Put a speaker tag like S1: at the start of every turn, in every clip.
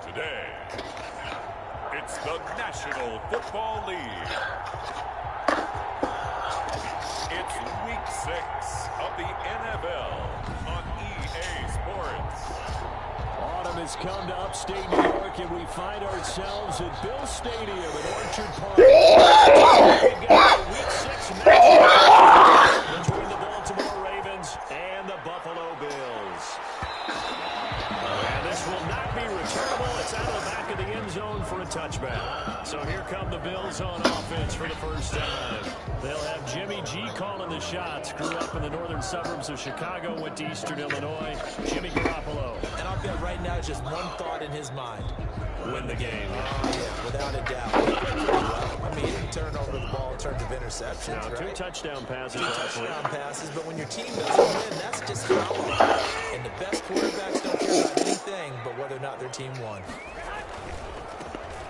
S1: Today, it's the National Football League. It's Week 6 of the NFL on EA Sports.
S2: Autumn has come to upstate New York, and we find ourselves at Bill Stadium in Orchard Park. We've got a Week 6 matchup between the Baltimore Ravens and the Buffalo Bills. And this will not be returnable. It's out of the back of the end zone for a touchback. So here come the Bills on offense for the first time. They'll have Jimmy G calling the shots. Grew up in the northern suburbs of Chicago, went to Eastern Illinois. Jimmy Garoppolo.
S3: And I'll bet right now just one thought in his mind.
S2: Win the game.
S3: Oh, yeah, without a doubt. Well, I mean, he didn't turn over the ball in terms of interceptions,
S2: now,
S3: right?
S2: 2 touchdown passes.
S3: 2 touchdown passes, but when your team doesn't win, that's just how it is. And the best quarterbacks don't care about anything but whether or not their team won.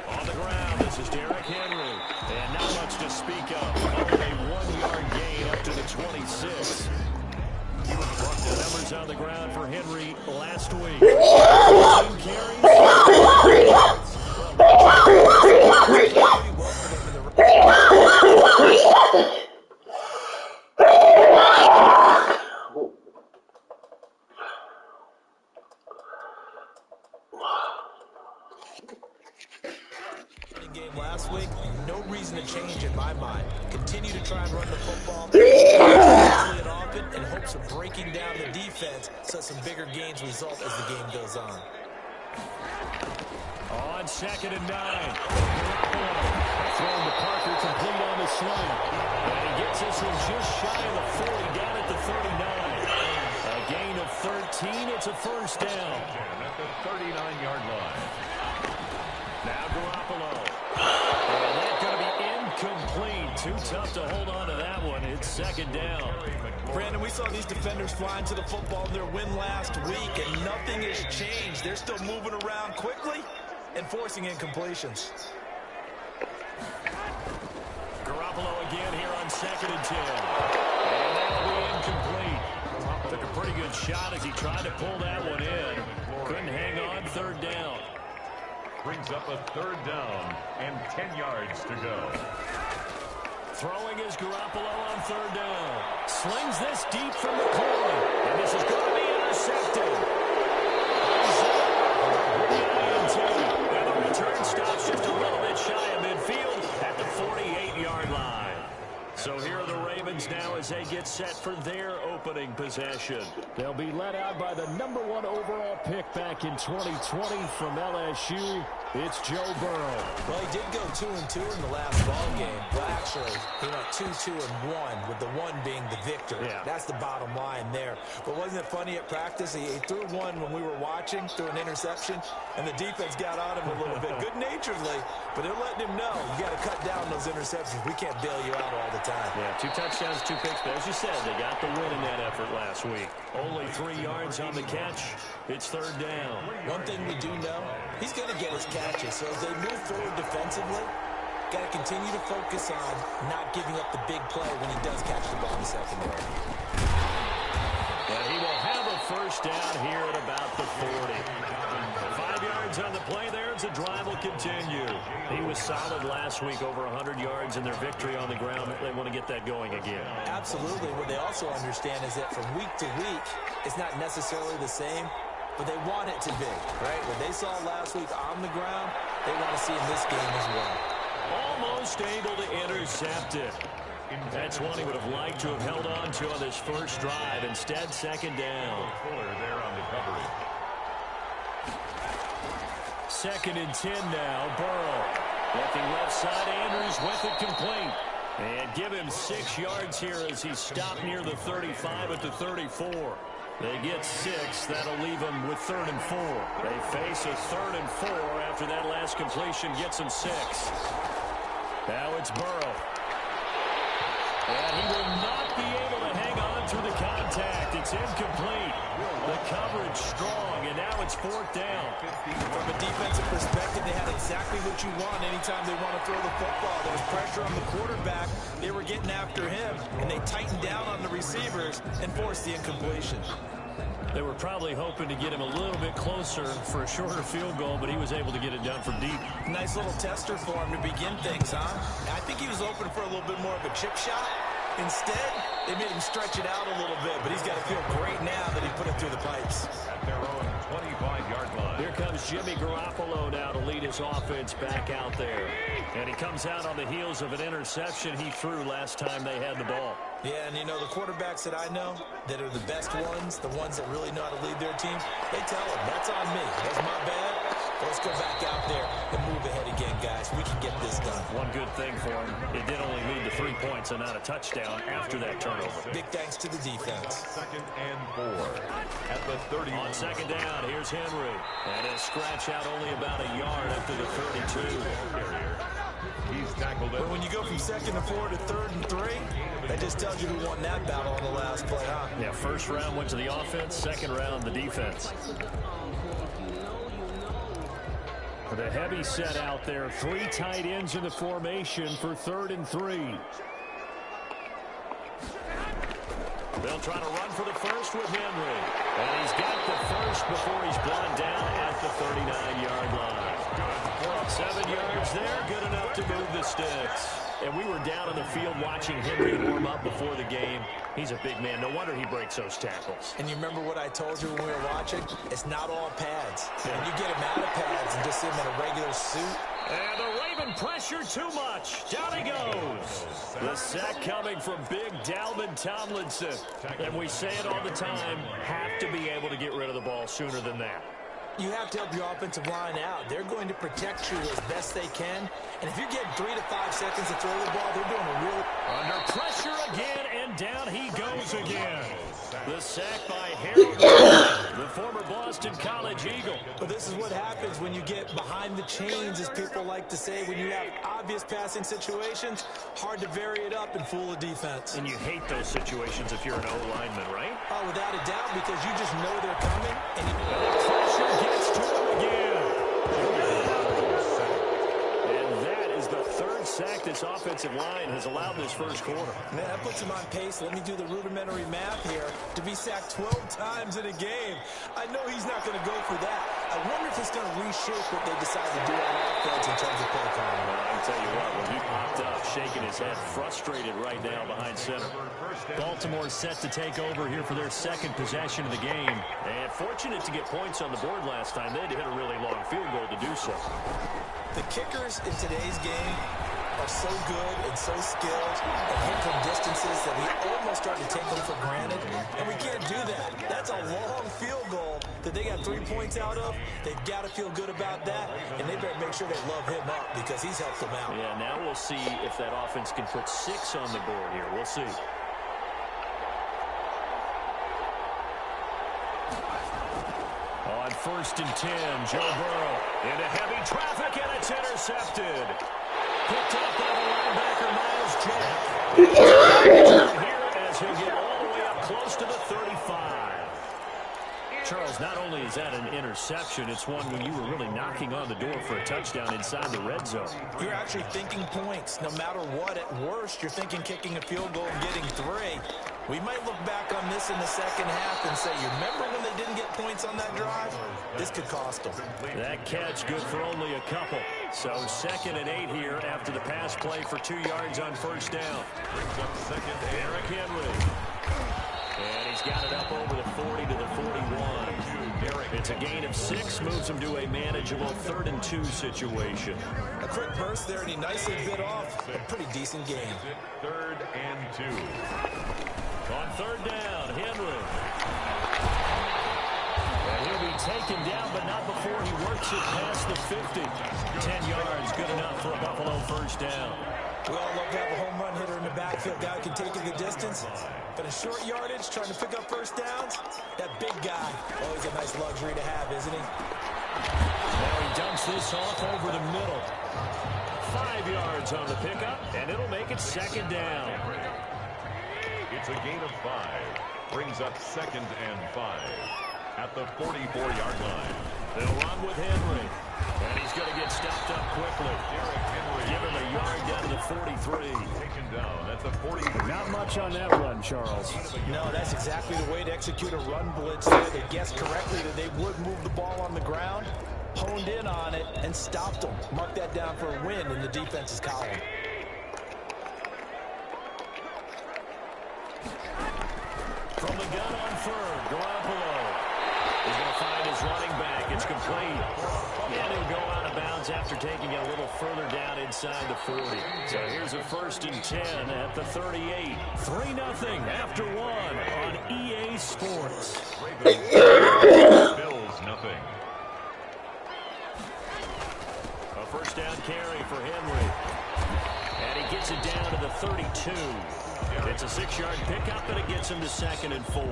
S2: On the ground, this is Derrick Henry. And not much to speak of. Only a 1-yard gain up to the 26. The numbers on the ground for Henry last week. 14 carries.
S3: Game last week, no reason to change in my mind. Continue to try and run the football and often in hopes of breaking down the defense so some bigger gains result as the game goes on.
S2: On 2nd and 9. Thrown to Parker, complete on the sling. And he gets this one just shy of the 40, down at the 39. A gain of 13, it's a first down.
S1: At the 39-yard line.
S2: Now Garoppolo. And that's going to be incomplete. Too tough to hold on to that one. It's 2nd down.
S3: Brandon, we saw these defenders flying to the football in their win last week, and nothing has changed. They're still moving around quickly and forcing incompletions.
S2: Garoppolo again here on 2nd and 10. And that'll be incomplete. Took a pretty good shot as he tried to pull that one in. Couldn't hang on. 3rd down.
S1: Brings up a 3rd down and 10 yards to go.
S2: Throwing is Garoppolo on 3rd down. Slings this deep from the corner. And this is going to be intercepted. And the return stops just a little bit shy of midfield at the 48-yard line. So here are the Ravens now as they get set for their opening possession. They'll be led out by the number 1 overall pick back in 2020 from LSU. It's Joe Burrow.
S3: Well, he did go 2-2 in the last ball game. Well, actually, he went 2-2-1, with the 1 being the victor.
S2: Yeah.
S3: That's the bottom line there. But wasn't it funny at practice? He threw one when we were watching, threw an interception, and the defense got on him a little bit, good-naturedly. But they're letting him know, you got to cut down those interceptions. We can't bail you out all the time.
S2: Yeah, 2 touchdowns, 2 picks. But as you said, they got the win in that effort last week. Only 3 yards on the catch. It's third down.
S3: One thing we do know, he's going to get his catches. So as they move forward defensively, got to continue to focus on not giving up the big play when he does catch the ball in the secondary.
S2: And he will have a first down here at about the 40. 5 yards on the play there as the drive will continue. He was solid last week, over 100 yards in their victory on the ground. They want to get that going again.
S3: Absolutely. What they also understand is that from week to week, it's not necessarily the same, but they want it to be, right? What they saw last week on the ground, they want to see in this game as well.
S2: Almost able to intercept it. That's one he would have liked to have held on to on this first drive. Instead, second down.
S1: Fuller there on the coverage.
S2: 2nd and 10 now. Burrow. Looking left side. Andrews with it complete. And give him 6 yards here as he stopped near the 35 at the 34. They get 6. That'll leave them with 3rd and 4. They face a 3rd and 4 after that last completion gets them 6. Now it's Burrow. And he will not be able to hang on through the contact. It's incomplete. The coverage strong, and now it's 4th down.
S3: From a defensive perspective, they had exactly what you want anytime they want to throw the football. There was pressure on the quarterback. They were getting after him, and they tightened down on the receivers and forced the incompletion.
S2: They were probably hoping to get him a little bit closer for a shorter field goal, but he was able to get it done from deep.
S3: Nice little tester for him to begin things, huh? I think he was open for a little bit more of a chip shot. Instead, they made him stretch it out a little bit, but he's got to feel great now that he put it through the pipes.
S1: At their own 25-yard line.
S2: Here comes Jimmy Garoppolo now to lead his offense back out there. And he comes out on the heels of an interception he threw last time they had the ball.
S3: Yeah, and you know, the quarterbacks that I know that are the best ones, the ones that really know how to lead their team, they tell them, that's on me. That's my bad. Let's go back out there and move ahead again, guys. We can get this done.
S2: One good thing for him, it did only lead to 3 points and not a touchdown after that turnover.
S3: Big thanks to the defense.
S1: 2nd and 4 at the 30.
S2: On second down, here's Henry. And he'll scratch out only about a yard after the 32.
S1: He's tackled it.
S3: But when you go from 2nd and 4 to 3rd and 3, that just tells you who won that battle on the last play, huh?
S2: Yeah, first round went to the offense, second round the defense. The heavy set out there. 3 tight ends in the formation for 3rd and 3. They'll try to run for the first with Henry. And he's got the first before he's brought down at the 39-yard line. 7 yards there, good enough to move the sticks. And we were down on the field watching Henry warm up before the game. He's a big man. No wonder he breaks those tackles.
S3: And you remember what I told you when we were watching? It's not all pads. When you get him out of pads and just see him in a regular suit.
S2: And the Raven pressure too much. Down he goes. The sack coming from big Dalvin Tomlinson. And we say it all the time, have to be able to get rid of the ball sooner than that.
S3: You have to help your offensive line out. They're going to protect you as best they can. And if you're getting 3 to 5 seconds to throw the ball, they're doing a real...
S2: Under pressure again, and down he goes again. The sack by Harold, the former Boston College Eagle.
S3: But this is what happens when you get behind the chains, as people like to say. When you have obvious passing situations, hard to vary it up and fool a defense.
S2: And you hate those situations if you're an O-lineman, right?
S3: Oh, without a doubt, because you just know they're coming. And
S2: the pressure gets to him again. And that is the 3rd sack this offensive line has allowed this first quarter.
S3: Man, that puts him on pace. Let me do the rudimentary math here. To be sacked 12 times in a game, I know he's not going to go for that. I wonder if it's going to reshape what they decide to do on offense in terms of play calling.
S2: Well, I can tell you what, when he popped up, shaking his head, frustrated right now behind center. Baltimore set to take over here for their 2nd possession of the game. And fortunate to get points on the board last time. They had to hit a really long field goal to do so.
S3: The kickers in today's game are so good and so skilled and hit from distances that we almost start to take them for granted. And we can't do that. That's a long field goal that they got 3 points out of. They've got to feel good about that, and they better make sure they love him up because he's helped them out.
S2: Yeah, now we'll see if that offense can put 6 on the board here. We'll see. On 1st and 10, Joe Burrow into heavy traffic, and it's intercepted. Picked up by the linebacker, Miles Jack. Here as he'll get all the way up close to the 35. Charles, not only is that an interception, it's one when you were really knocking on the door for a touchdown inside the red zone.
S3: You're actually thinking points. No matter what, at worst, you're thinking kicking a field goal and getting 3. We might look back on this in the second half and say, you remember when they didn't get points on that drive? This could cost them.
S2: That catch good for only a couple. So 2nd and 8 here after the pass play for 2 yards on first down.
S1: Brings up second.
S2: Derrick Henry. And he's got it up over the 40 to the 41. It's a gain of 6, moves him to a manageable 3rd and 2 situation.
S3: A quick burst there, and he nicely bit off a pretty decent game.
S1: 3rd and 2.
S2: On 3rd down, Henry. And he'll be taken down, but not before he works it past the 50. 10 yards, good enough for a Buffalo first down.
S3: We all love to have a home run hitter in the backfield. Guy can take it the distance. But in short yardage, trying to pick up first downs, that big guy, always a nice luxury to have, isn't he?
S2: Now he dumps this off over the middle. 5 yards on the pickup, and it'll make it 2nd down.
S1: It's a gain of 5. Brings up 2nd and 5 at the 44-yard line.
S2: They'll run with Henry. And he's going to get stopped up quickly. Give him a yard down to the 43.
S1: Taken down at the 43.
S2: Not much on that run, Charles.
S3: No, that's exactly the way to execute a run blitz there. They guessed correctly that they would move the ball on the ground, honed in on it, and stopped them. Mark that down for a win in the defense's column.
S2: From the gun on 3rd, Garoppolo. He's going to find his running back. It's complete. And he'll go out of bounds after taking it a little further down inside the 40. So here's a 1st and 10 at the 38. 3-0 after 1 on EA Sports.
S1: Bills nothing.
S2: A first down carry for Henry. And he gets it down to the 32. It's a 6-yard pickup, and it gets him to 2nd and 4.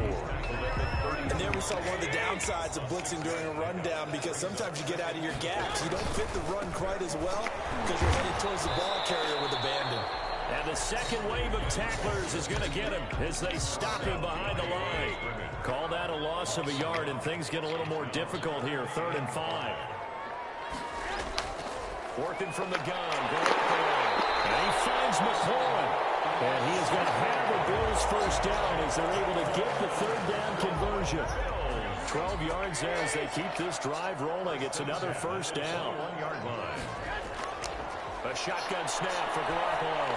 S3: And there we saw one of the downsides of blitzing during a rundown, because sometimes you get out of your gaps. You don't fit the run quite as well because you're headed towards the ball carrier with abandon.
S2: And the second wave of tacklers is going to get him as they stop him behind the line. Call that a loss of a yard, and things get a little more difficult here. 3rd and 5. Working from the gun. And he finds McLaurin. And he is going to have the Bills first down as they're able to get the 3rd down conversion. 12 yards there as they keep this drive rolling. It's another first down.
S1: 1-yard line.
S2: A shotgun snap for Garoppolo.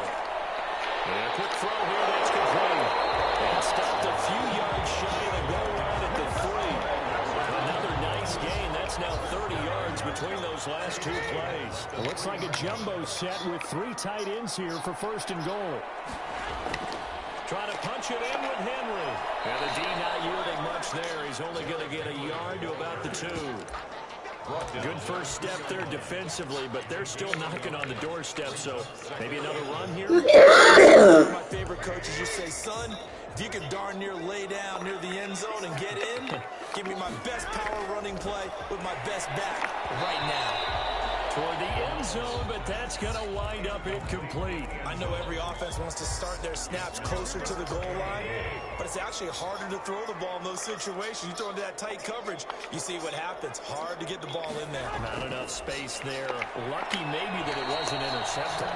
S2: And a quick throw here that's complete. And stopped a few yards shy of the goal line at the 3. Another nice gain. That's now 30 yards between those last 2 plays. It looks like a jumbo set with 3 tight ends here for 1st and goal. Trying to punch it in with Henry. And the D not yielding much there. He's only going to get a yard to about the 2. Good first step there defensively, but they're still knocking on the doorstep, so maybe another run here.
S3: My favorite coaches just say, son, if you could darn near lay down near the end zone and get in, give me my best power running play with my best back right now.
S2: Toward the end zone, but that's going to wind up incomplete.
S3: I know every offense wants to start their snaps closer to the goal line, but it's actually harder to throw the ball in those situations. You throw into that tight coverage, you see what happens. Hard to get the ball in there.
S2: Not enough space there. Lucky maybe that it wasn't intercepted.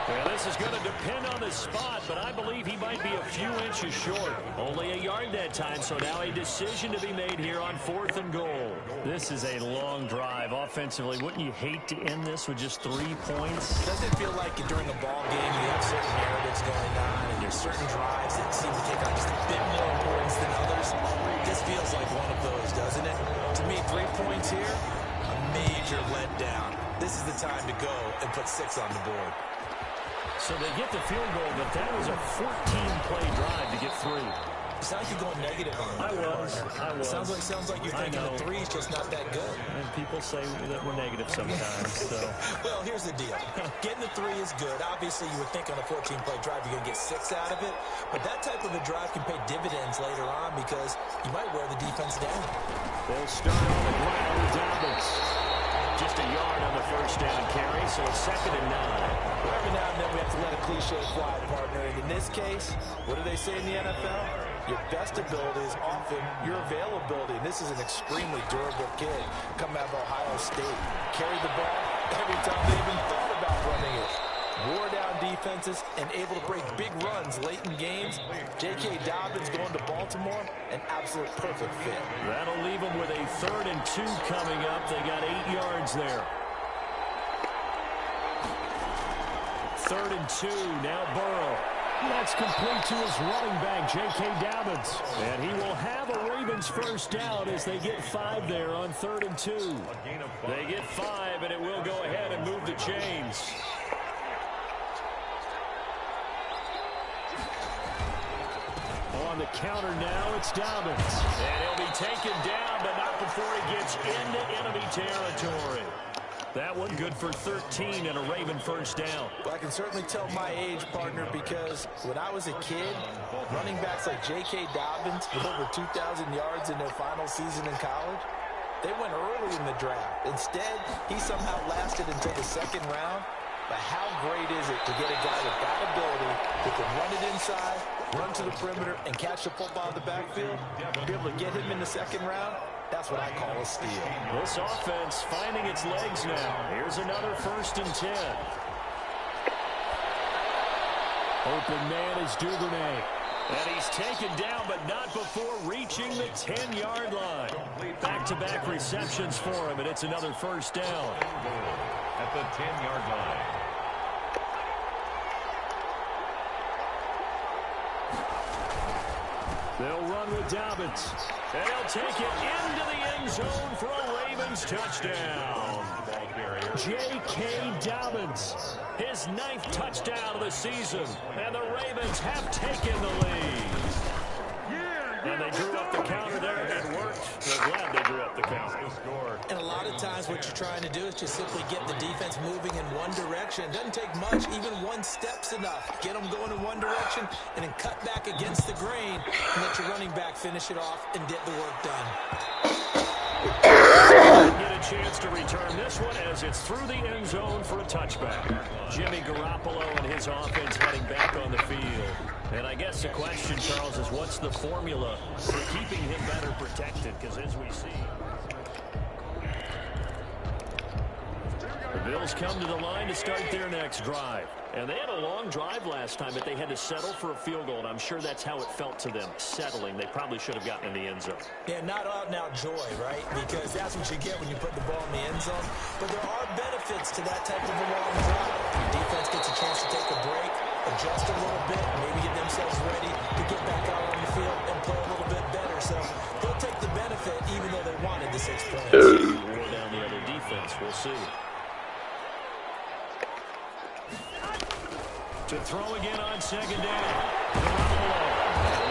S2: Well, this is going to depend on the spot, but I believe he might be a few inches short. Only a yard that time, so now a decision to be made here on 4th and goal. This is a long drive offensively. Wouldn't you hate to end this with just 3 points?
S3: Doesn't it feel like during a ball game you have certain narratives going on and there's certain drives that seem to take on just a bit more importance than others? This feels like one of those, doesn't it? To me, 3 points here, a major letdown. This is the time to go and put 6 on the board.
S2: So they get the field goal, but that was a 14-play drive to get 3.
S3: It sounds like you're going negative on
S2: I was.
S3: Sounds like you're thinking the 3 is just not that good.
S2: And people say that we're negative sometimes. So.
S3: Well, here's the deal. Getting the 3 is good. Obviously, you would think on a 14-play drive you're going to get 6 out of it. But that type of a drive can pay dividends later on because you might wear the defense down.
S2: They'll start on the ground with Dobbins. Just a yard on the first down carry, so it's 2nd and 9.
S3: Every now and then we have to let a cliche fly, partner. And in this case, what do they say in the NFL? Your best ability is often your availability. And this is an extremely durable kid coming out of Ohio State. Carried the ball every time they even thought about running it. Wore down defenses and able to break big runs late in games. J.K. Dobbins going to Baltimore, an absolute perfect fit.
S2: That'll leave them with a 3rd and 2 coming up. They got 8 yards there. 3rd and 2, now Burrow. That's complete to his running back, J.K. Dobbins. And he will have a Ravens first down as they get 5 there on 3rd and 2. They get 5, and it will go ahead and move the chains. On the counter now, it's Dobbins. And he'll be taken down, but not before he gets into enemy territory. That one good for 13 and a Raven first down.
S3: Well, I can certainly tell my age, partner, because when I was a kid, running backs like J.K. Dobbins with over 2,000 yards in their final season in college, they went early in the draft. Instead, he somehow lasted until the 2nd round. But how great is it to get a guy with that ability who can run it inside, run to the perimeter, and catch the football in the backfield? Be able to get him in the 2nd round? That's what I call a steal.
S2: This offense finding its legs now. Here's another 1st and 10. Open man is Duvernay. And he's taken down, but not before reaching the 10-yard line. Back-to-back receptions for him, and it's another first down.
S1: At the 10-yard line.
S2: They'll run with Dobbins. And he'll take it into the end zone for a Ravens touchdown. J.K. Dobbins, his 9th touchdown of the season. And the Ravens have taken the lead. And they drew up the counter there, and it worked. They're glad they drew up the counter.
S3: And a lot of times what you're trying to do is just simply get the defense moving in one direction. It doesn't take much. Even one step's enough. Get them going in one direction and then cut back against the grain and let your running back finish it off and get the work done.
S2: Get a chance to return this one as it's through the end zone for a touchback. Jimmy Garoppolo and his offense heading back on the field. And I guess the question, Charles, is what's the formula for keeping him better protected? Because as we see, the Bills come to the line to start their next drive. And they had a long drive last time, but they had to settle for a field goal. And I'm sure that's how it felt to them, settling. They probably should have gotten in the end zone.
S3: Yeah, not out and out joy, right? Because that's what you get when you put the ball in the end zone. But there are benefits to that type of a long drive. Your defense gets a chance to take a break, adjust a little bit, maybe get themselves ready to get back out on the field and play a little bit better. So they'll take the benefit even though they wanted the 6 points.
S2: Wore down the other defense. We'll see. To throw again on 2nd down.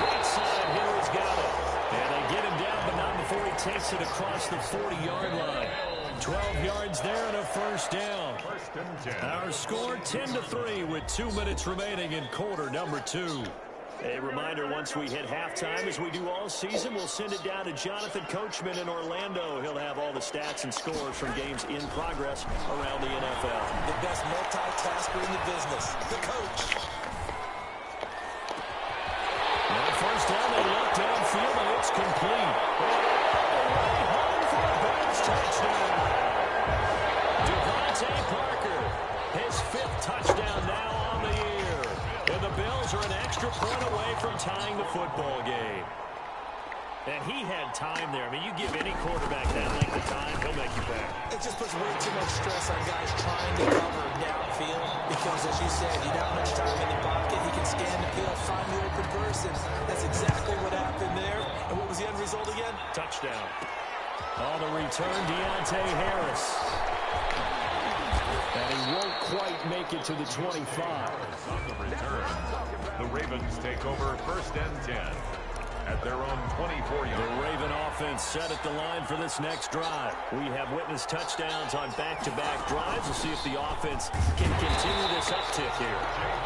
S2: Right side here has got it. And they get him down, but not before he takes it across the 40-yard line. 12 yards there and a first down. Our score 10-3 with 2 minutes remaining in quarter number 2. A reminder, once we hit halftime, as we do all season, we'll send it down to Jonathan Coachman in Orlando. He'll have all the stats and scores from games in progress around the NFL.
S3: The best multitasker in the business, the coach.
S2: Now first down, they look downfield, and it's complete. Way home for a Bears touchdown. Devontae Parker, his 5th touchdown now on the year. And the Bills are an extra point away from tying the football game. And he had time there. I mean, you give any quarterback that length of time, he'll make you pay.
S3: It just puts way too much stress on guys trying to cover downfield because, as you said, you don't have much time in the pocket. He can scan the field, find the open person. That's exactly what happened there. And what was the end result again?
S2: Touchdown. On the return, Deontay Harris. And he won't quite make it to the 25.
S1: On the return, the Ravens take over 1st and 10 at their own 24-yard.
S2: The Raven offense set at the line for this next drive. We have witnessed touchdowns on back-to-back drives. We'll see if the offense can continue this uptick here.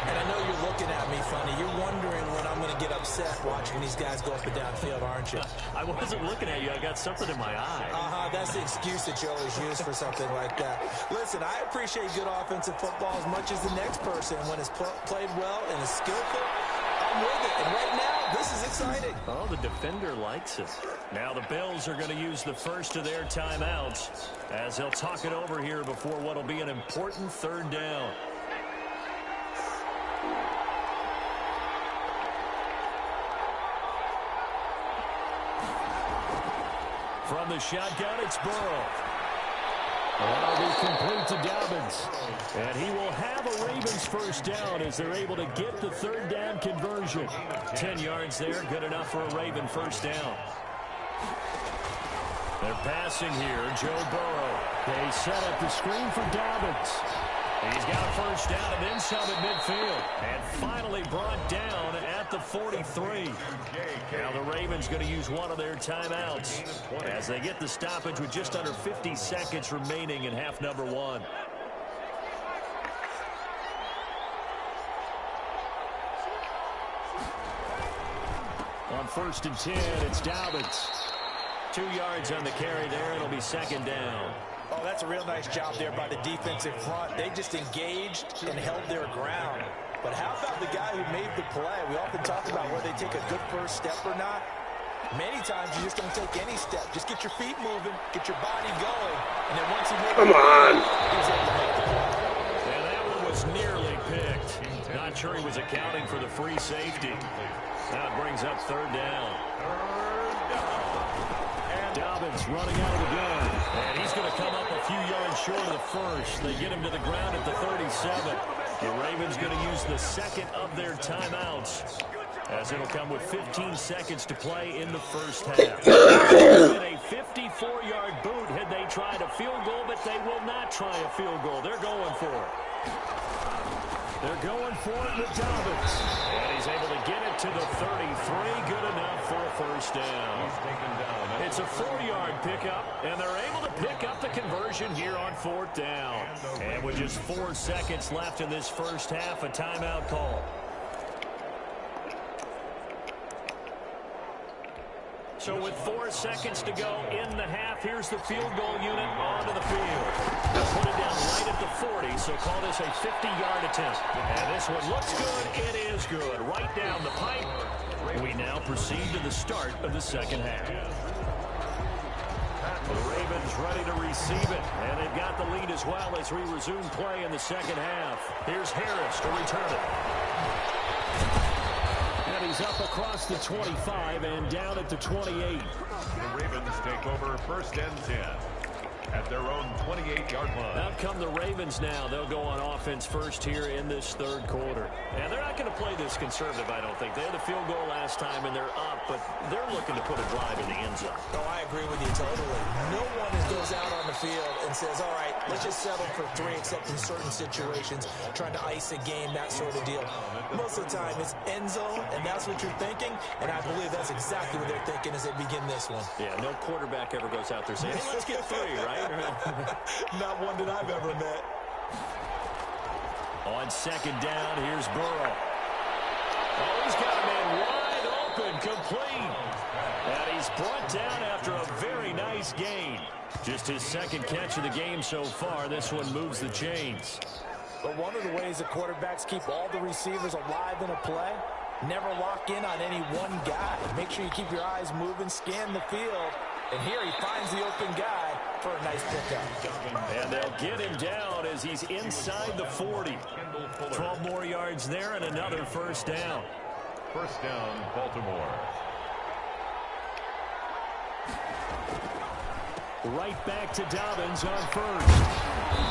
S3: And I know you're looking at me funny. You're wondering when I'm going to get upset watching these guys go up and down field, aren't you?
S2: I wasn't looking at you. I got something in my eye.
S3: That's the excuse that you always use for something like that. Listen, I appreciate good offensive football as much as the next person. When it's played well and is skillful, I'm run with it. And right now, this is exciting.
S2: Oh, the defender likes it. Now the Bills are going to use the first of their timeouts as they'll talk it over here before what will be an important third down. From the shotgun, it's Burrow. That'll be complete to Dobbins. And he will have a Ravens first down as they're able to get the third down conversion. 10 yards there, good enough for a Raven first down. They're passing here, Joe Burrow. They set up the screen for Dobbins. He's got a first down and then some at midfield. And finally brought down at the 43. Now the Ravens going to use one of their timeouts as they get the stoppage with just under 50 seconds remaining in half number one. On 1st and 10, it's Dobbins. 2 yards on the carry there. It'll be second down.
S3: Oh, that's a real nice job there by the defensive front. They just engaged and held their ground. But how about the guy who made the play? We often talk about whether they take a good first step or not. Many times you just don't take any step. Just get your feet moving, get your body going, and then once he moves,
S4: come on.
S3: He's able to make the play.
S2: And that one was nearly picked. Not sure he was accounting for the free safety. Now it brings up third down. Dobbins running out of the gun. And he's going to come up a few yards short of the first. They get him to the ground at the 37. The Ravens going to use the second of their timeouts as it'll come with 15 seconds to play in the first half. A 54-yard boot had they tried a field goal, but they will not try a field goal. They're going for it. They're going for it with Dobbins. And he's able to get it to the 33. Good enough for a first down. It's a 4-yard pickup, and they're able to pick up the conversion here on 4th down. And with just 4 seconds left in this first half, a timeout call. So with 4 seconds to go in the half, here's the field goal unit onto the field. They'll put it down right at the 40, so call this a 50-yard attempt. And this one looks good. It is good. Right down the pipe. We now proceed to the start of the second half. The Ravens ready to receive it, and they've got the lead as well as we resume play in the second half. Here's Harris to return it. And he's up across the 25 and down at the 28.
S1: The Ravens take over 1st and 10 at their own 28-yard line.
S2: Out come the Ravens now. They'll go on offense first here in this third quarter. And they're not going to play this conservative, I don't think. They had the field goal last time, and they're up, but they're looking to put a drive in the end zone.
S3: Oh, I agree with you totally. No one goes out on the field and says, all right, let's just settle for 3, except in certain situations, trying to ice a game, that sort of deal. Most of the time, it's end zone, and that's what you're thinking, and I believe that's exactly what they're thinking as they begin this one.
S2: Yeah, no quarterback ever goes out there saying, hey, let's get 3, right?
S3: Not one that I've ever met.
S2: On second down, here's Burrow. Oh, he's got a man wide open, complete. And he's brought down after a very nice gain. Just his second catch of the game so far. This one moves the chains.
S3: But one of the ways the quarterbacks keep all the receivers alive in a play, never lock in on any one guy. Make sure you keep your eyes moving, scan the field. And here he finds the open guy for a nice pickup.
S2: And they'll get him down as he's inside the 40. 12 more yards there and another first down.
S1: First down, Baltimore.
S2: Right back to Dobbins on first.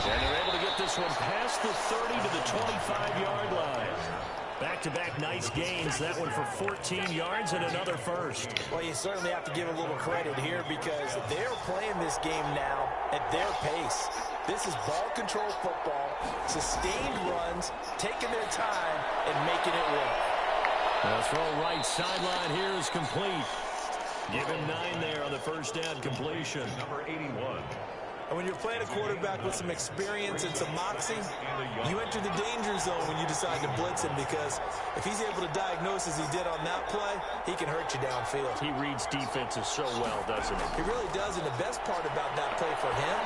S2: And they're able to get this one past the 30 to the 25-yard line. Back-to-back nice gains. That one for 14 yards and another first.
S3: Well, you certainly have to give a little credit here because they're playing this game now at their pace. This is ball control football, sustained runs, taking their time, and making it work.
S2: The throw right sideline here is complete. Give him 9 there on the first down completion.
S1: Number 81.
S3: And when you're playing a quarterback with some experience and some moxie, you enter the danger zone when you decide to blitz him because if he's able to diagnose as he did on that play, he can hurt you downfield.
S2: He reads defenses so well, doesn't he?
S3: He really does, and the best part about that play for him,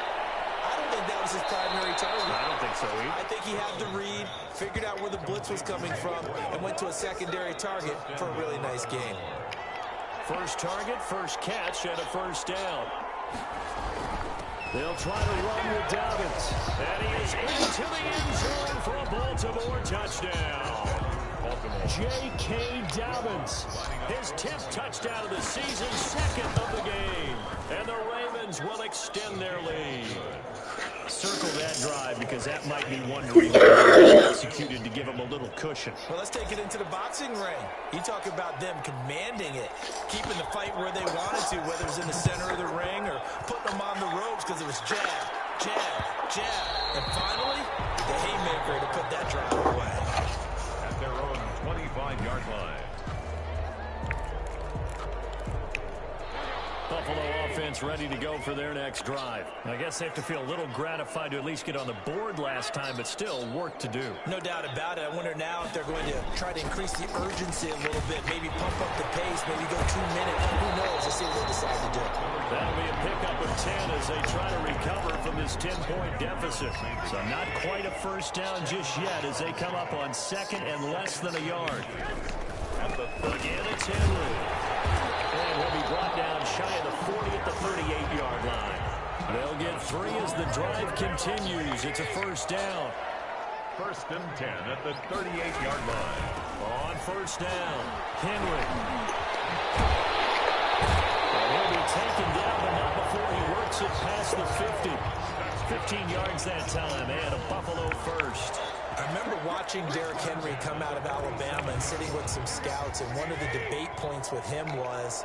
S3: I don't think that that was his primary target.
S2: I don't think so either.
S3: I think he had the read, figured out where the blitz was coming from, and went to a secondary target for a really nice game.
S2: First target, first catch, and a first down. They'll try to run with Dobbins. And he is into the end zone for a Baltimore touchdown. J.K. Dobbins, his 10th touchdown of the season, second of the game. And the Ravens will extend their lead. Circle that drive because that might be one executed to give them a little cushion.
S3: Well, let's take it into the boxing ring. You talk about them commanding it, keeping the fight where they wanted to, whether it's in the center of the ring or putting them on the ropes because it was jab, jab, jab. And finally, the haymaker to put that drive away.
S1: At their own 25-yard line.
S2: Buffalo offense ready to go for their next drive. I guess they have to feel a little gratified to at least get on the board last time, but still work to do.
S3: No doubt about it. I wonder now if they're going to try to increase the urgency a little bit, maybe pump up the pace, maybe go 2 minutes. Who knows? Let's see what they decide to do.
S2: That'll be a pickup of 10 as they try to recover from this 10-point deficit. So not quite a first down just yet as they come up on second and less than a yard. Again, it's Henry. And he'll be brought down shy of the 40 at the 38-yard line. They'll get 3 as the drive continues. It's a first down.
S1: First and 10 at the 38-yard line.
S2: On first down, Henry. And he'll be taken down, but not before he works it past the 50. 15 yards that time, and a Buffalo first.
S3: I remember watching Derrick Henry come out of Alabama and sitting with some scouts, and one of the debate points with him was,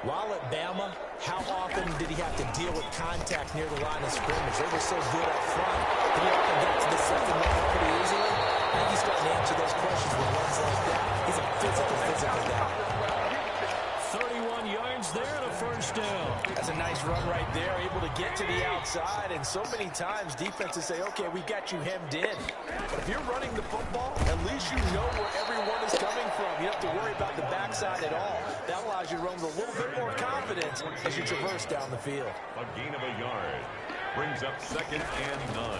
S3: while at Bama, how often did he have to deal with contact near the line of scrimmage? They were so good up front that he often got to the second level pretty easily. I think he's starting to answer those questions with runs like that. He's a physical guy.
S2: 31 yards there and a first down.
S3: That's a nice run right there, able to get to the outside, and so many times defenses say, okay, we got you hemmed in. But if you're running the football, at least you know where everyone is coming from. You don't have to worry about the backside at all. That allows you to run with a little bit more confidence as you traverse down the field.
S1: A gain of a yard. Brings up second and 9.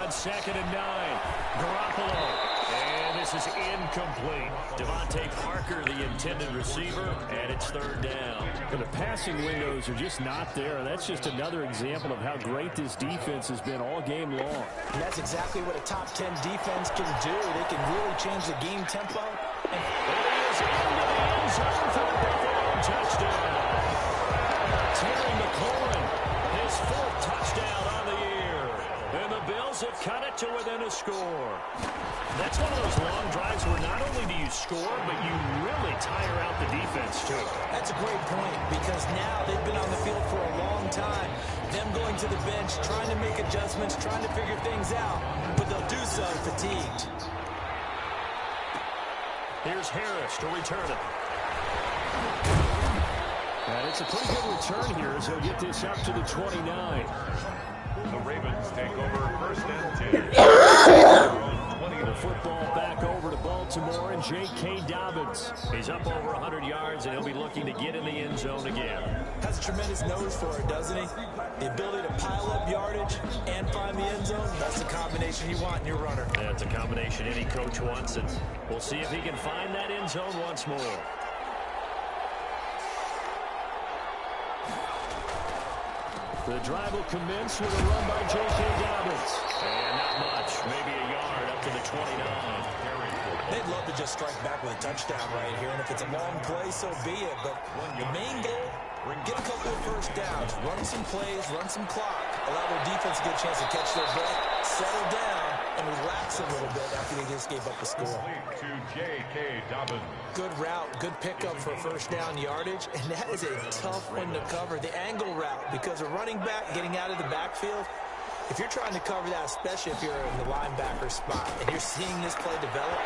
S2: On second and 9, Garoppolo. And this is incomplete. Devontae Parker, the intended receiver, and it's third down.
S4: The passing windows are just not there. That's just another example of how great this defense has been all game long.
S3: And that's exactly what a top 10 defense can do. They can really change the game tempo.
S2: And it is into the end zone for the Buffalo touchdown. Terry McLaurin, his 4th touchdown on the year. And the Bills have cut it to within a score. That's one of those long drives where not only do you score, but you really tire out the defense, too.
S3: That's a great point because now they've been on the field for a long time. Them going to the bench, trying to make adjustments, trying to figure things out, but they'll do so fatigued.
S2: Here's Harris to return it.
S4: And it's a pretty good return here as he'll get this up to the 29.
S1: The Ravens take over first and 10.
S2: The football back over to Baltimore and J.K. Dobbins. He's up over 100 yards, and he'll be looking to get in the end zone again.
S3: Has a tremendous nose for it, doesn't he? The ability to pile up yardage and find the end zone, that's the combination you want in your runner.
S2: That's a combination any coach wants, and we'll see if he can find that end zone once more. The drive will commence with a run by J.K. Dobbins. And not much, maybe a yard up to the 29.
S3: They'd love to just strike back with a touchdown right here, and if it's a long play, so be it. But the main goal, get a couple of first downs, run some plays, run some clock, allow their defense to get a chance to catch their breath, settle down, and relax a little bit after they just gave up a score.
S1: To J.K. Dobbins.
S3: Good route, good pickup for first down yardage, and that is a tough one to cover. The angle route, because a running back getting out of the backfield, if you're trying to cover that, especially if you're in the linebacker spot, and you're seeing this play develop,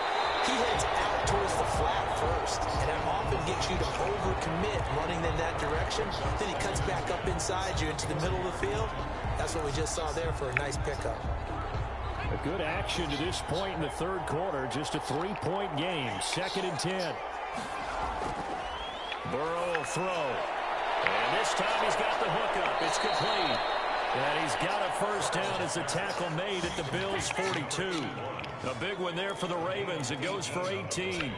S3: he heads out towards the flat first, and that often gets you to overcommit running in that direction. Then he cuts back up inside you into the middle of the field. That's what we just saw there for a nice pickup.
S4: A good action to this point in the third quarter. Just a 3-point game. Second and 10.
S2: Burrow will throw. And this time he's got the hookup. It's complete. And he's got a first down as the tackle made at the Bills' 42. A big one there for the Ravens. It goes for 18.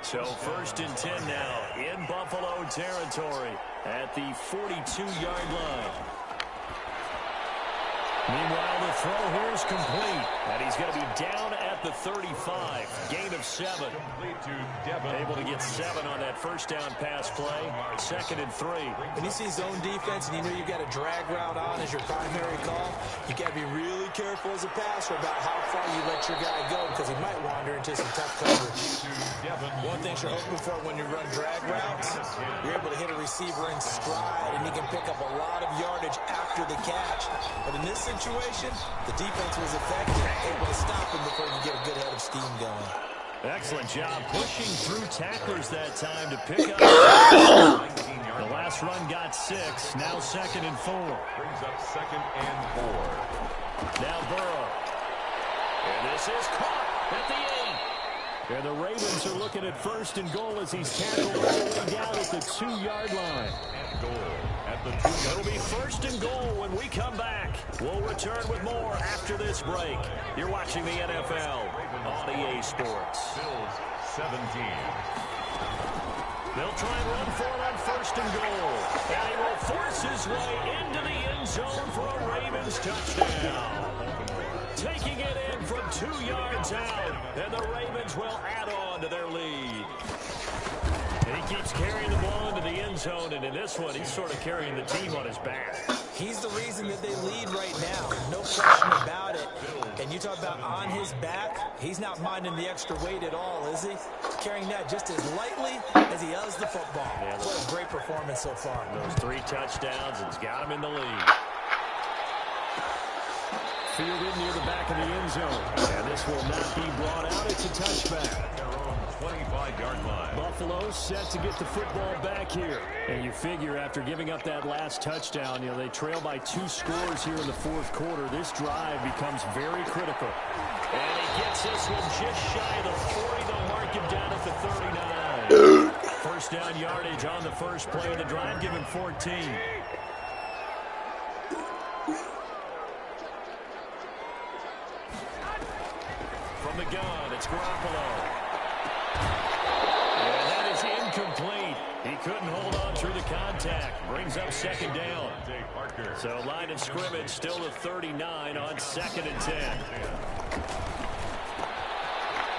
S2: So 1st and 10 now in Buffalo territory at the 42-yard line. Meanwhile, the throw here is complete. And he's going to be down at the 35. Gain of 7. Able to get 7 on that first down pass play. 2nd and 3.
S3: When you see zone defense and you know you've got a drag route on as your primary call, you got to be really careful as a passer about how far you let your guy go because he might wander into some tough coverage. One thing you're hoping for when you run drag routes, you're able to hit a receiver in stride and he can pick up a lot of yardage after the catch. But in this situation, the defense was effective, able to stop him before you get a good head of steam going.
S2: Excellent job pushing through tacklers that time to pick up. The last run got 6. Now 2nd and 4.
S1: Brings up 2nd and 4.
S2: Now Burrow. And this is caught at the 8. And the Ravens are looking at 1st and goal as he's tackled all the way down at the 2-yard line.
S1: And goal at the 2-yard line.
S2: It'll be 1st and goal when we come back. We'll return with more after this break. You're watching the NFL on EA Sports.
S1: Bills 17.
S2: They'll try and run for it on 1st and goal. And he will force his way into the end zone for a Ravens touchdown. Taking it in from 2 yards out. And the Ravens will add on to their lead. And he keeps carrying the ball into the end zone. And in this one, he's sort of carrying the team on his back.
S3: He's the reason that they lead right now. No question about it. And you talk about on his back, he's not minding the extra weight at all, is he? Carrying that just as lightly as he does the football. Yeah, what a great performance so far.
S2: Those 3 touchdowns, it's got him in the lead. Fielded near the back of the end zone. And this will not be brought out. It's a touchback.
S1: Their own 25-yard line.
S2: Buffalo set to get the football back here. And you figure after giving up that last touchdown, you know, they trail by 2 scores here in the 4th quarter. This drive becomes very critical. And he gets this one just shy of the 40. They'll mark him down at the 39. First down yardage on the first play of the drive. Give him 14. From the gun, it's Garoppolo. And that is incomplete. He couldn't hold on through the contact. Brings up 2nd down. So line of scrimmage still at 39 on 2nd and 10.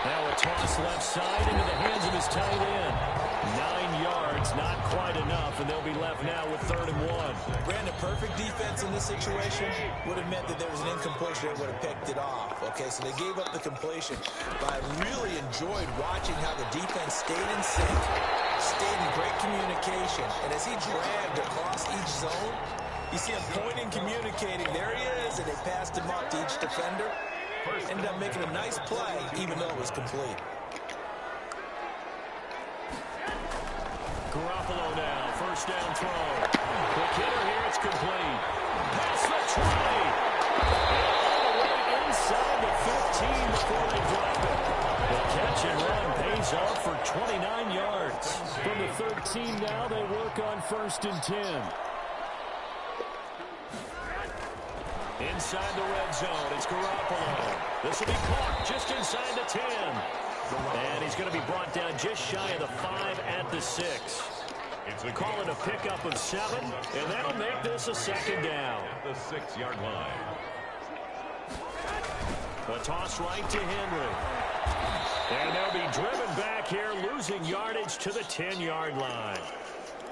S2: Now a toss left side into the hands of his tight end. 9 yards, not quite enough, and they'll be left now with 3rd and 1.
S3: Brandon, perfect defense in this situation would have meant that there was an incompletion that would have picked it off. Okay, so they gave up the completion. But I really enjoyed watching how the defense stayed in sync, stayed in great communication. And as he dragged across each zone, you see him pointing, communicating. There he is, and they passed him up to each defender. Ended up making a nice play, even though it was complete.
S2: Garoppolo now, first down throw. Quick hitter here, it's complete. Past the 20. And all the way inside the 15 before they drop it. The catch and run pays off for 29 yards. From the 13 now, they work on 1st and 10. Inside the red zone, it's Garoppolo. This will be caught just inside the 10. And he's going to be brought down just shy of the 5 at the 6. Call it a pickup of 7, and that'll make this a 2nd down.
S1: At the 6-yard line.
S2: A toss right to Henry. And they'll be driven back here, losing yardage to the 10-yard line.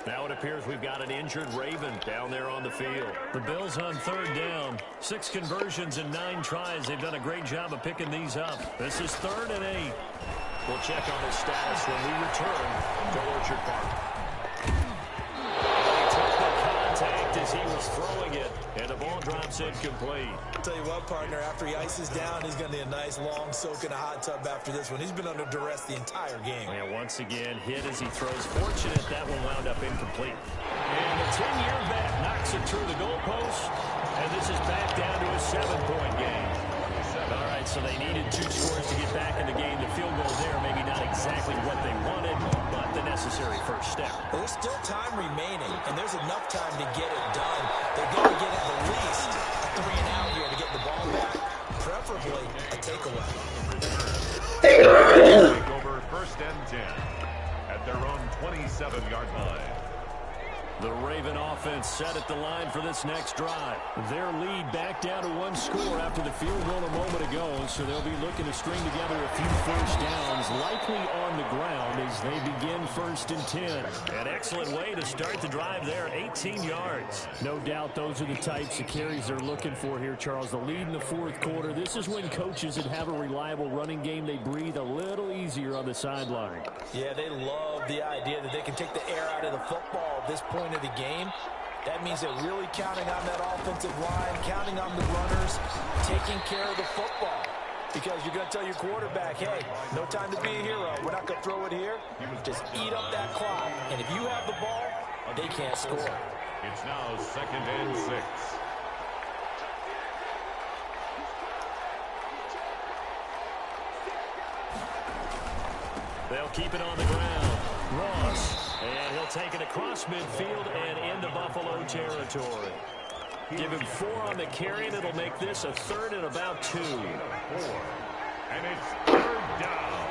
S2: Now it appears we've got an injured Raven down there on the field. The Bills on 3rd down. 6 conversions and 9 tries. They've done a great job of picking these up. This is 3rd and 8. We'll check on his status when we return to Orchard Park. He took the contact as he was throwing it, and the ball drops incomplete.
S3: I'll tell you what, partner, after he ices down, he's going to need a nice long soak in a hot tub after this one. He's been under duress the entire game.
S2: And once again, hit as he throws. Fortunate that one wound up incomplete. And the 10-year vet knocks it through the goalpost, and this is back down to a 7-point game. All right, so they needed 2 scores to get back in the game. The field goal there, maybe not exactly what they wanted, but the necessary first step.
S3: There's still time remaining, and there's enough time to get it done. They got to get at the least
S1: Take over 1st and 10 at their own 27-yard line.
S2: The Raven offense set at the line for this next drive. Their lead back down to 1 score after the field goal a moment ago, so they'll be looking to string together a few first downs, likely on the ground as they begin 1st and 10. An excellent way to start the drive there, 18 yards.
S4: No doubt those are the types of carries they're looking for here, Charles. The lead in the 4th quarter. This is when coaches that have a reliable running game, they breathe a little easier on the sideline.
S3: Yeah, they love the idea that they can take the air out of the football at this point of the game. That means they're really counting on that offensive line, counting on the runners, taking care of the football. Because you're going to tell your quarterback, hey, no time to be a hero. We're not going to throw it here. Just eat up that clock. And if you have the ball, they can't score.
S1: It's now 2nd and 6.
S2: They'll keep it on the ground. Ross. And he'll take it across midfield and into Buffalo territory. Give him 4 on the carry, and it'll make this a 3rd and about 2.
S1: 4. And it's 3rd down.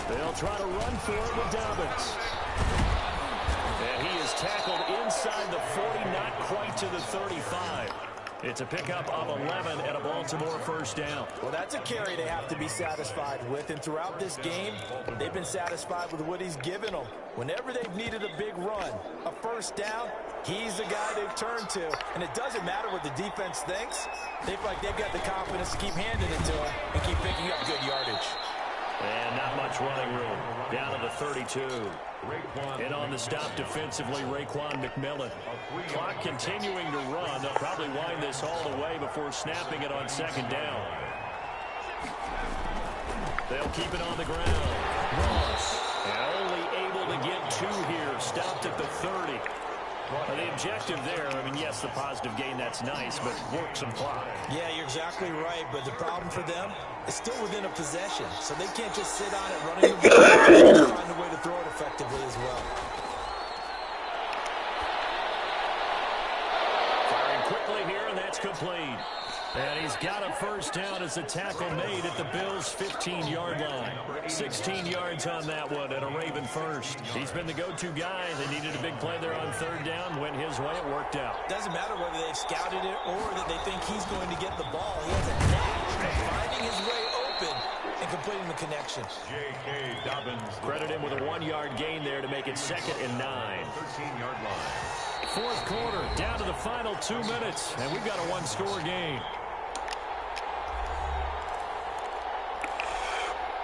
S2: They'll try to run for it with Dobbins. And he is tackled inside the 40, not quite to the 35. It's a pickup of 11 and a Baltimore first down.
S3: Well, that's a carry they have to be satisfied with. And throughout this game, they've been satisfied with what he's given them. Whenever they've needed a big run, a first down, he's the guy they've turned to. And it doesn't matter what the defense thinks. They feel like they've got the confidence to keep handing it to him and keep picking up good yardage.
S2: And not much running room. Down to the 32. And on the stop defensively, Raekwon McMillan. Clock continuing to run. They'll probably wind this all the way before snapping it on 2nd down. They'll keep it on the ground. Ross. And only able to get 2 here. Stopped at the 30. The objective there, I mean, yes, the positive gain, that's nice, but work some clock.
S3: Yeah, you're exactly right, but the problem for them is still within a possession, so they can't just sit on it running the ball. They have to find a way to throw it effectively as well.
S2: Firing quickly here, and that's complete. And he's got a first down as the tackle made at the Bills' 15-yard line. 16 yards on that one and a Raven first. He's been the go-to guy. They needed a big play there on 3rd down. Went his way. It worked out.
S3: Doesn't matter whether they've scouted it or that they think he's going to get the ball. He has a knack of finding his way open and completing the connection.
S1: J.K. Dobbins.
S2: Credit him with a 1-yard gain there to make it 2nd and 9.
S1: 13-yard line.
S2: 4th quarter, down to the final 2 minutes, and we've got a 1-score game.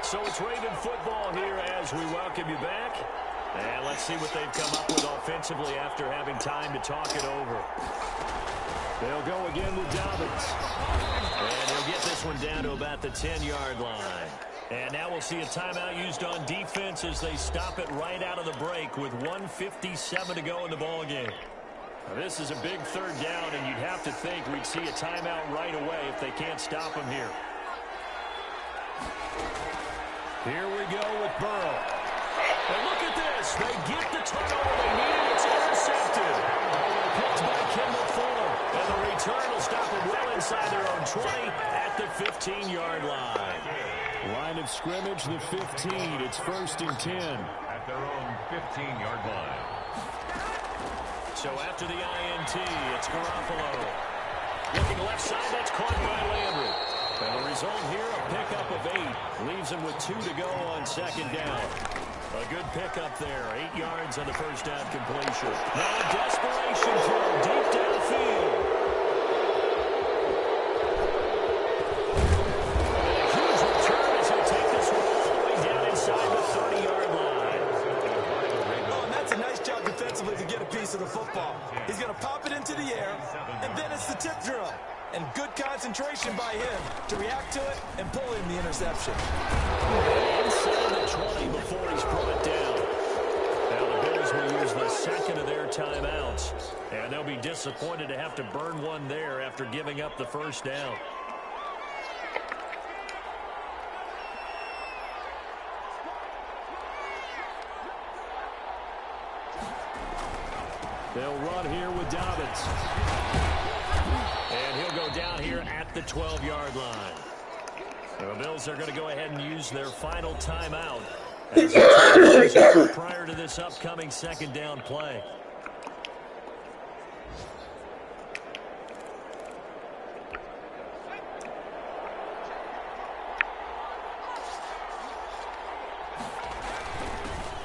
S2: So it's Raven football here as we welcome you back. And let's see what they've come up with offensively after having time to talk it over. They'll go again with Dobbins. And he'll get this one down to about the 10-yard line. And now we'll see a timeout used on defense as they stop it right out of the break with 1:57 to go in the ballgame. Now this is a big 3rd down, and you'd have to think we'd see a timeout right away if they can't stop him here. Here we go with Burrow. And look at this. They get the turnover they need. It's intercepted. Picked by Kendall Fuller. And the return will stop them well inside their own 20 at the 15-yard line.
S4: Line of scrimmage, the 15. It's 1st and 10.
S1: At their own 15-yard line.
S2: So after the INT, it's Garoppolo. Looking left side, that's caught by Landry. And the result here, a pickup of 8. Leaves him with 2 to go on 2nd down. A good pickup there. 8 yards on the first down completion. Now a desperation throw deep downfield. And a huge return as he'll take this one all the way down inside the 30-yard line.
S3: Oh, and that's a nice job defensively to get a piece of the football. He's going to pop it into the air, and then it's the tip drill. And good concentration by him to react to it and pull in the interception.
S2: Inside the 20 before he's brought down. Now the Bills will use the 2nd of their timeouts. And they'll be disappointed to have to burn one there after giving up the first down. They'll run here with Dobbins. And he'll go down here at the 12-yard line. The Bills are going to go ahead and use their final timeout as the time prior to this upcoming second down play.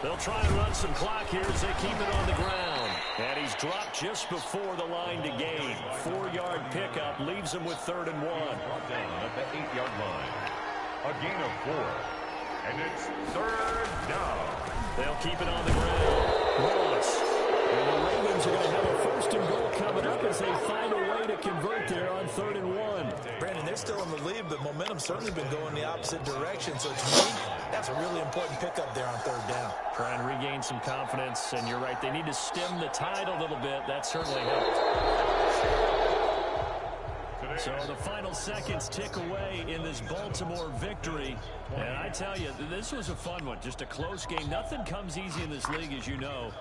S2: They'll try and run some clock here as they keep it on the ground. And he's dropped just before the line to gain. 4-yard pickup leaves him with 3rd and 1.
S1: Brought down at the 8-yard line. A gain of 4. And it's 3rd down.
S2: They'll keep it on the ground. Ross.
S4: And the Ravens are going to have a 1st and goal coming up as they find a way to convert there on 3rd and 1.
S3: Brandon, they're still in the lead, but momentum's certainly been going the opposite direction. So to me, that's a really important pickup there on 3rd down.
S2: Try and regain some confidence, and you're right, they need to stem the tide a little bit. That certainly helped. So the final seconds tick away in this Baltimore victory. And I tell you, this was a fun one. Just a close game. Nothing comes easy in this league, as you know.